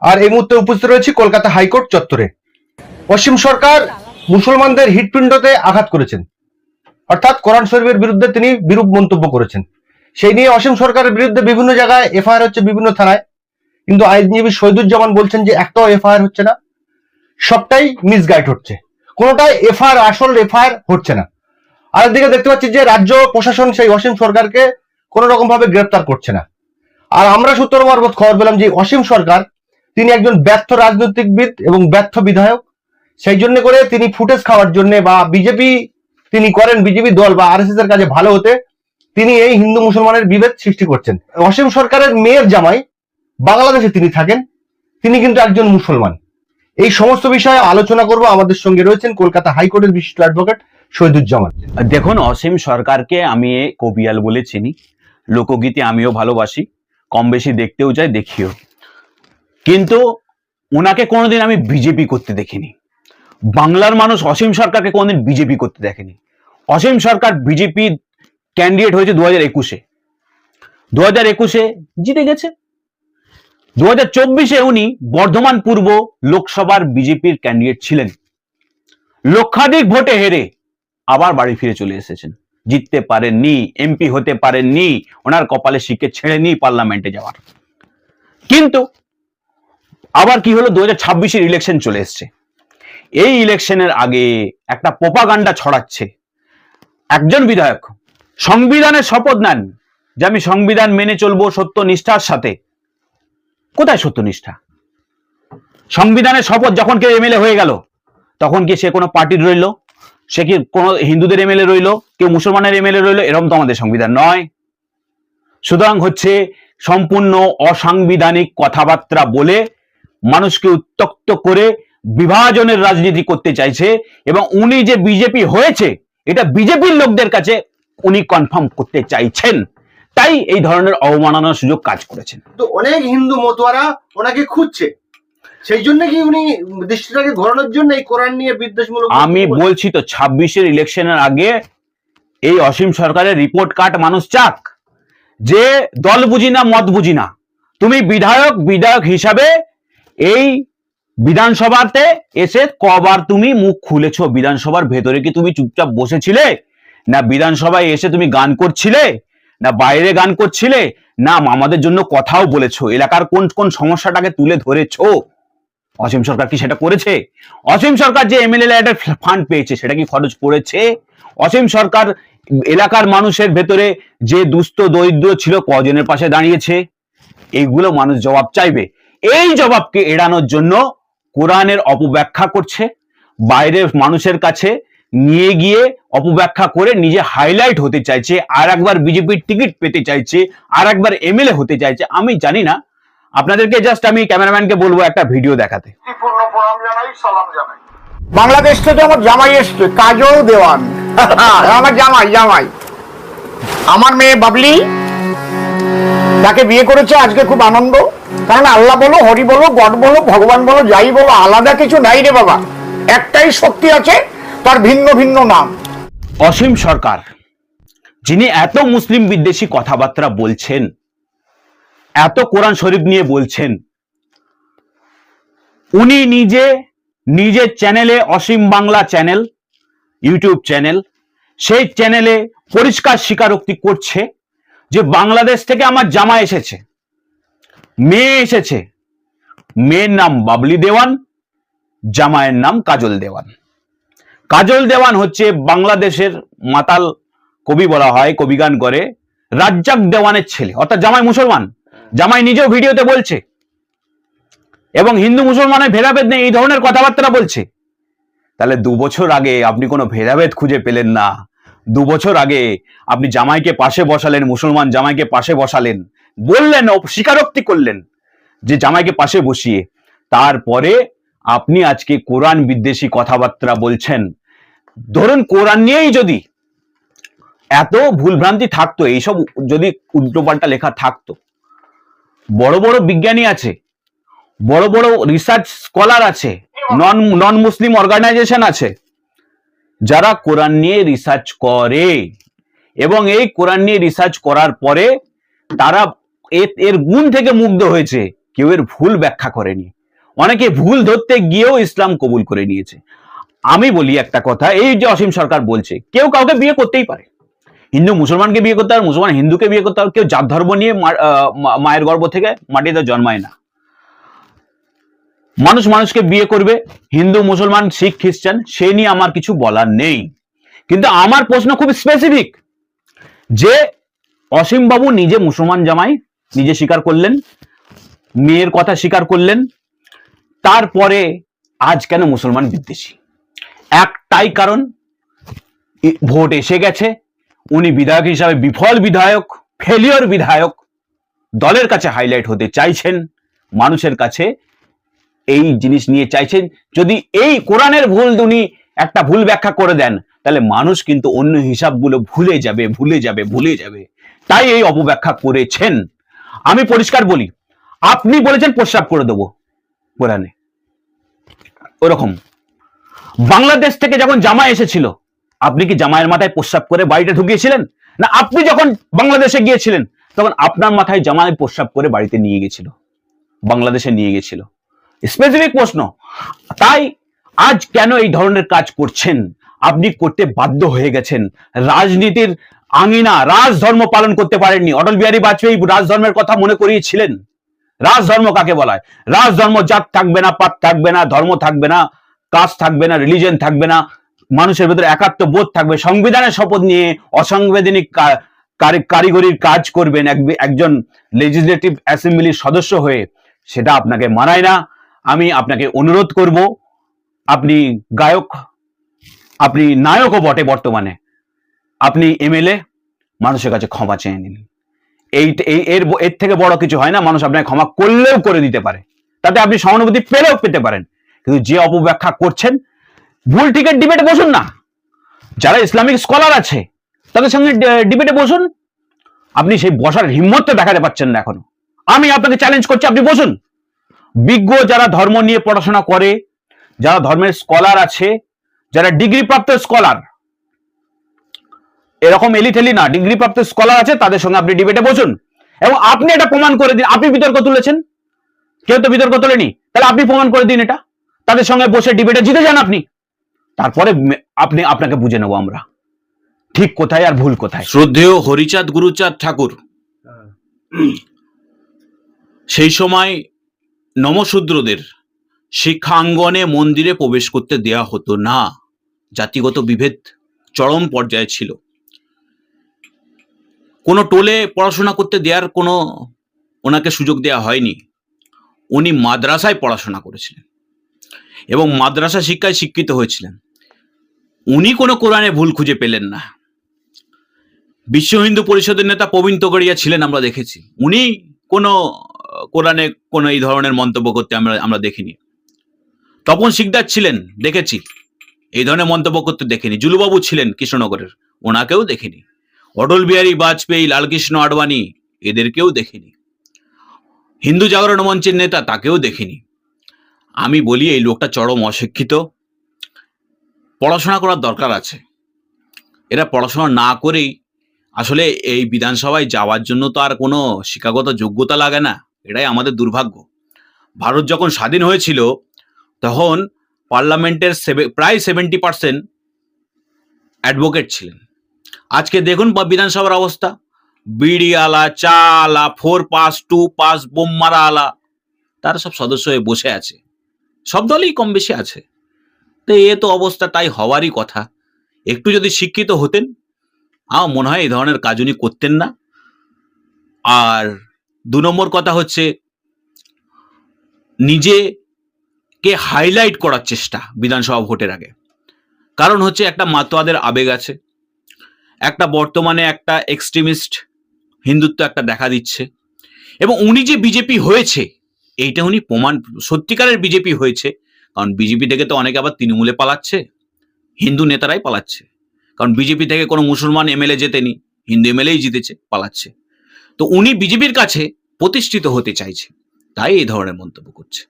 আর এই মুহূর্তে উপস্থিত রয়েছে কলকাতা হাইকোর্ট চত্বরে। অসীম সরকার মুসলমানদের হৃৎপিণ্ডতে আঘাত করেছেন, অর্থাৎ কোরআন শরীফের বিরুদ্ধে তিনি বিরূপ মন্তব্য করেছেন। সেই নিয়ে অসীম সরকারের বিরুদ্ধে বিভিন্ন জায়গায় এফআইআর হচ্ছে, বিভিন্ন থানায়, কিন্তু আইনজীবী শহীদুজ্জামান বলছেন যে একটাও এফআইআর হচ্ছে না, সবটাই মিসগাইড হচ্ছে, কোনোটাই এফআইআর আসল এফআইআর হচ্ছে না। আরেকদিকে দেখতে পাচ্ছি যে রাজ্য প্রশাসন সেই অসীম সরকারকে কোন রকম ভাবে গ্রেপ্তার করছে না। আর আমরা সূত্র মারফত খবর পেলাম যে অসীম সরকার তিনি একজন ব্যর্থ রাজনৈতিকবিদ এবং ব্যর্থ বিধায়ক। সেই জন্য করে তিনি ফুটেজ খাওয়ার জন্য বা বিজেপি তিনি করেন, বিজেপি দল বা আরএসএস এর কাজে ভালো হতে তিনি এই হিন্দু মুসলমানের বিভেদ সৃষ্টি করছেন। অসীম সরকারের মেয়ের জামাই বাংলাদেশে তিনি থাকেন, তিনি কিন্তু একজন মুসলমান। এই সমস্ত বিষয়ে আলোচনা করব। আমাদের সঙ্গে রয়েছেন কলকাতা হাইকোর্টের বিশিষ্ট অ্যাডভোকেট শহীদুজ্জামান। দেখুন, অসীম সরকারকে আমি কবিয়াল বলে চিনি, লোকগীতি আমিও ভালোবাসি, কম বেশি দেখতেও যাই, দেখিও, কিন্তু ওনাকে কোনোদিন আমি বিজেপি করতে দেখিনি। বাংলার মানুষ অসীম সরকারকে কোনোদিন বিজেপি করতে দেখেনি। অসীম সরকার বিজেপি ক্যান্ডিডেট হয়েছে 2021-এ, 2021-এ জিতে গেছে। 2024-এ উনি বর্ধমান পূর্ব লোকসভার বিজেপির ক্যান্ডিডেট ছিলেন, লক্ষাধিক ভোটে হেরে আবার বাড়ি ফিরে চলে এসেছেন। জিততে পারেননি, এমপি হতে পারেননি, ওনার কপালে শিকে ছেড়েনি পার্লামেন্টে যাওয়ার। কিন্তু আবার কি হলো, 2026-এর ইলেকশন চলে এসছে। এই ইলেকশনের আগে একটা প্রোপাগান্ডা ছড়াচ্ছে। একজন বিধায়ক সংবিধানের শপথ নেন যে আমি সংবিধান মেনে চলবো সত্যনিষ্ঠার সাথে। কোথায় সত্যনিষ্ঠা? সংবিধানের শপথ যখন কেউ এমএলএ হয়ে গেল তখন কি সে কোনো পার্টির রইল? সে কি কোনো হিন্দুদের এমএলএ রইল, কেউ মুসলমানের এমএলএ রইল? এরকম তো আমাদের সংবিধান নয়। সুতরাং হচ্ছে সম্পূর্ণ অসাংবিধানিক কথাবার্তা বলে মানুষকে উত্ত্যক্ত করে বিভাজনের রাজনীতি করতে চাইছে, এবং উনি যে বিজেপি হয়েছে এটা বিজেপির লোকদের কাছে উনি কনফার্ম করতে চাইছেন, তাই এই ধরনের অবমাননার সুযোগ কাজ করেছেন। তো অনেক হিন্দু মতোয়ারা ওনাকে খুঁজছে, সেই জন্য কি উনি দৃষ্টিটাকে ঘোরানোর জন্য এই কোরআন নিয়ে বিদ্বেষমূলক। আমি বলছি তো, 26-এর ইলেকশনের আগে এই অসীম সরকারের রিপোর্ট কার্ড মানুষ চাক, যে দল বুঝি না মত বুঝি না, তুমি বিধায়ক হিসাবে এই বিধানসভাতে এসে কবার তুমি মুখ খুলেছো? বিধানসভার ভেতরে কি তুমি চুপচাপ বসেছিলে, না বিধানসভায় এসে তুমি গান করছিলে, না বাইরে গান করছিলে, না আমাদের জন্য কথাও বলেছো, এলাকার কোন কোন সমস্যাটাকে তুলে ধরেছো? অসীম সরকার কি সেটা করেছে? অসীম সরকার যে এমএলএ ফান্ড পেয়েছে সেটা কি খরচ করেছে? অসীম সরকার এলাকার মানুষের ভেতরে যে দুস্থ দরিদ্র ছিল কজনের পাশে দাঁড়িয়েছে? এইগুলো মানুষ জবাব চাইবে। এই জবাবকে এড়ানোর জন্য কোরআনের অপব্যাখ্যা করছে, বাইরের মানুষের কাছে নিয়ে গিয়ে অপব্যাখ্যা করে নিজে হাইলাইট হতে চাইছে, আর একবার বিজেপির টিকিট পেতে চাইছে, আর একবার এমএলএ হতে চাইছে। আমি জানি না, আপনাদেরকে জাস্ট আমি ক্যামেরাম্যানকে বলবো একটা ভিডিও দেখাতে। বাংলাদেশ থেকে আমার জামাই এসছে, কাজল দেওয়ান। আমার জামাই আমার মেয়ে বাবলি, তাকে বিয়ে করেছে। আজকে খুব আনন্দ, কারণ আল্লাহ বলো, হরি বলো, গড বলো, ভগবান বলো, যাই বলো, আলাদা কিছু নাই রে বাবা, একটাই শক্তি আছে, তার ভিন্ন ভিন্ন নাম। অসীম সরকার যিনি এত মুসলিম বিদ্বেষী কথাবার্তা বলছেন, এত কোরআন শরীফ নিয়ে বলছেন, উনি নিজের চ্যানেলে, অসীম বাংলা চ্যানেল, ইউটিউব চ্যানেল, সেই চ্যানেলে পরিষ্কার স্বীকারোক্তি করছে যে বাংলাদেশ থেকে আমার জামা এসেছে, মেয়ে এসেছে, মেয়ের নাম বাবলি দেওয়ান, জামাইয়ের নাম কাজল দেওয়ান। কাজল দেওয়ান হচ্ছে বাংলাদেশের মাতাল কবি বলা হয়, কবিগান করে, রাজ্জাক দেওয়ানের ছেলে, অর্থাৎ জামাই মুসলমান। জামাই নিজেও ভিডিওতে বলছে, এবং হিন্দু মুসলমানের ভেদাভেদ নেই এই ধরনের কথাবার্তা বলছে। তাহলে 2 বছর আগে আপনি কোনো ভেদাভেদ খুঁজে পেলেন না। 2 বছর আগে আপনি জামাইকে পাশে বসালেন, মুসলমান জামাইকে পাশে বসালেন, বললেন, স্বীকারোক্তি করলেন যে জামাইকে পাশে বসিয়ে, তারপরে আপনি আজকে কোরআন বিদ্বেষী কথাবার্তা বলছেন। ধরুন কোরআন নিয়েই যদি এত ভুলভ্রান্তি থাকতো, এইসব যদি উল্টোপাল্টা লেখা থাকতো, বড় বড় বিজ্ঞানী আছে, বড় বড় রিসার্চ স্কলার আছে, নন মুসলিম অর্গানাইজেশন আছে, যারা কোরআন নিয়ে রিসার্চ করে, এবং এই কোরআন নিয়ে রিসার্চ করার পরে তারা এর গুণ থেকে মুগ্ধ হয়েছে কেউ এর ভুল ব্যাখ্যা করেনি, অনেকে ভুল ধরতে গিয়েও ইসলাম কবুল করে নিয়েছে। আমি বলি একটা কথা, এই যে অসীম সরকার বলছে কেউ কাউকে বিয়ে করতেই পারে, হিন্দু মুসলমানকে বিয়ে করতে পারে, মুসলমান হিন্দুকে বিয়ে করতে পারে, কেউ জাত ধর্ম নিয়ে মায়ের গর্ভ থেকে মাটিতে জন্মায় না। মানুষ মানুষকে বিয়ে করবে, হিন্দু মুসলমান শিখ খ্রিস্টান, সে নিয়ে আমার কিছু বলার নেই। কিন্তু আমার প্রশ্ন খুব স্পেসিফিক, যে অসীম বাবু নিজে মুসলমান জামাই নিজে স্বীকার করলেন, মেয়ের কথা স্বীকার করলেন, তারপরে আজ কেন মুসলমান বিদ্বেষী? একটাই কারণ, ভোট এসে গেছে, উনি বিধায়ক হিসাবে বিফল বিধায়ক, ফেলিওর বিধায়ক, দলের কাছে হাইলাইট হতে চাইছেন, মানুষের কাছে এই জিনিস নিয়ে চাইছেন। যদি এই কোরআনের ভুল উনি একটা ভুল ব্যাখ্যা করে দেন, তাহলে মানুষ কিন্তু অন্য হিসাবগুলো ভুলে যাবে ভুলে যাবে ভুলে যাবে, তাই এই অপব্যাখ্যা করেছেন। আমি পরিষ্কার বলি, আপনি বলেছেন প্রস্রাব করে দেবো কোরআনে, ওরকম বাংলাদেশ থেকে যখন জামাই এসেছিল, আপনি কি জামাইয়ের মাথায় প্রস্রাব করে বাড়িতে ঢুকিয়েছিলেন? না আপনি যখন বাংলাদেশে গিয়েছিলেন তখন আপনার মাথায় জামাই প্রস্রাব করে বাড়িতে নিয়ে গেছিল, বাংলাদেশে নিয়ে গেছিল? স্পেসিফিক প্রশ্ন। তাই আজ কেন এই ধরনের কাজ করছেন? আপনি করতে বাধ্য হয়ে গেছেন। রাজনীতির আঙিনা, রাজধর্ম পালন করতে পারেননি। অটল বিহারী বাজপেয়ী রাজধর্মের কথা মনে করিয়েছিলেন। রাজধর্ম কাকে বলা হয়? রাজধর্ম জাত থাকবে না, পাত থাকবে না, ধর্ম থাকবে না, কাস্ট থাকবে না, রিলিজিয়ন থাকবে না, মানুষের ভেতরে একাত্ম বোধ থাকবে, সংবিধানের শপথ নিয়ে অসাংবিধানিক কারিগরির কাজ করবেন একজন লেজিসলেটিভ অ্যাসেম্বলির সদস্য হয়ে, সেটা আপনাকে মানায় না। আমি আপনাকে অনুরোধ করব, আপনি গায়ক, আপনি নায়কও বটে বর্তমানে, আপনি এমএলএ, মানুষের কাছে ক্ষমা চেয়ে নিন। এর থেকে বড় কিছু হয় না। মানুষ আপনাকে ক্ষমা করলেও করে দিতে পারে, তাতে আপনি সহানুভূতি পেলেও পেতে পারেন। কিন্তু যে অপব্যাখ্যা করছেন, ভুল টিকেট ডিবেটে বসুন না, যারা ইসলামিক স্কলার আছে তাদের সঙ্গে ডিবেটে বসুন। আপনি সেই বসার হিম্মতটা দেখাতে পারছেন না এখনো। আমি আপনাকে চ্যালেঞ্জ করছি, আপনি বসুন। বিজ্ঞ যারা ধর্ম নিয়ে পড়াশোনা করে, যারা ধর্মের স্কলার আছে, যারা ডিগ্রি প্রাপ্ত স্কলার, এরকম এলিথেলি না, ডিগ্রি প্রাপ্ত স্কলার আছে, তাদের সঙ্গে আপনি ডিবেটে বসুন এবং আপনি এটা প্রমাণ করে দিন। আপনি বিতর্ক তুলেছেন, কেউ তো বিতর্ক তোলেনি, তাহলে আপনি প্রমাণ করে দিন এটা, তাদের সঙ্গে বসে ডিবেটে জিতে যান আপনি, তারপরে আপনাকে বুঝে নেবো আমরা ঠিক কোথায় আর ভুল কোথায়। শ্রদ্ধেয় হরিচাঁদ গুরুচাঁদ ঠাকুর সেই সময় নমশূদ্রদের শিক্ষাঙ্গনে মন্দিরে প্রবেশ করতে দেয়া হতো না। জাতিগত বিভেদ চরম পর্যায়ে ছিল। কোনো টোলে পড়াশোনা করতে দেওয়ার কোনো ওনাকে সুযোগ দেওয়া হয়নি। উনি মাদ্রাসায় পড়াশোনা করেছিলেন এবং মাদ্রাসা শিক্ষায় শিক্ষিত হয়েছিলেন। উনি কোনো কোরআনে ভুল খুঁজে পেলেন না। বিশ্ব হিন্দু পরিষদের নেতা প্রবীণ তোগড়িয়া ছিলেন, আমরা দেখেছি। উনি কোনো কোরআনে কোনো এই ধরনের মন্তব্য করতে আমরা দেখিনি। তপন শিকদার ছিলেন, দেখেছি, এই ধরনের মন্তব্য করতে দেখিনি। জুলুবাবু ছিলেন কৃষ্ণনগরের, ওনাকেও দেখিনি। অটল বিহারী বাজপেয়ী, লালকৃষ্ণ আডবাণী, এদেরকেও দেখিনি। হিন্দু জাগরণ মঞ্চের নেতা, তাকেও দেখিনি। আমি বলি এই লোকটা চরম অশিক্ষিত। পড়াশোনা করার দরকার আছে। এরা পড়াশোনা না করেই আসলে এই বিধানসভায় যাওয়ার জন্য তো আর কোনো শিক্ষাগত যোগ্যতা লাগে না। এটাই আমাদের দুর্ভাগ্য। ভারত যখন স্বাধীন হয়েছিল তখন পার্লামেন্টের প্রায় 70% অ্যাডভোকেট ছিলেন। আজকে দেখুন বিধানসভার অবস্থা, বিড়ি আলা, চা আলা, 4 পাস 2 পাস, বোম মারা আলা, তারা সব সদস্য হয়ে বসে আছে। সব দলই কম বেশি আছে। তো এ তো অবস্থা, তাই হওয়ারই কথা। একটু যদি শিক্ষিত হতেন, আমার মনে হয় এই ধরনের কাজ উনি করতেন না। আর 2 নম্বর কথা হচ্ছে, নিজেকে হাইলাইট করার চেষ্টা বিধানসভা ভোটের আগে। কারণ হচ্ছে একটা মাতোয়াদের আবেগ আছে, একটা বর্তমানে একটা এক্সট্রিমিস্ট হিন্দুত্ব একটা দেখা দিচ্ছে, এবং উনি যে বিজেপি হয়েছে এইটা উনি প্রমাণ, সত্যিকারের বিজেপি হয়েছে। কারণ বিজেপি থেকে তো অনেকে আবার তৃণমূলে পালাচ্ছে, হিন্দু নেতারাই পালাচ্ছে। কারণ বিজেপি থেকে কোনো মুসলমান এমএলএ জেতেনি, হিন্দু এমএলএই জিতেছে, পালাচ্ছে। তো উনি বিজেপির কাছে প্রতিষ্ঠিত হতে চাইছে, তাই এই ধরনের মন্তব্য করছে।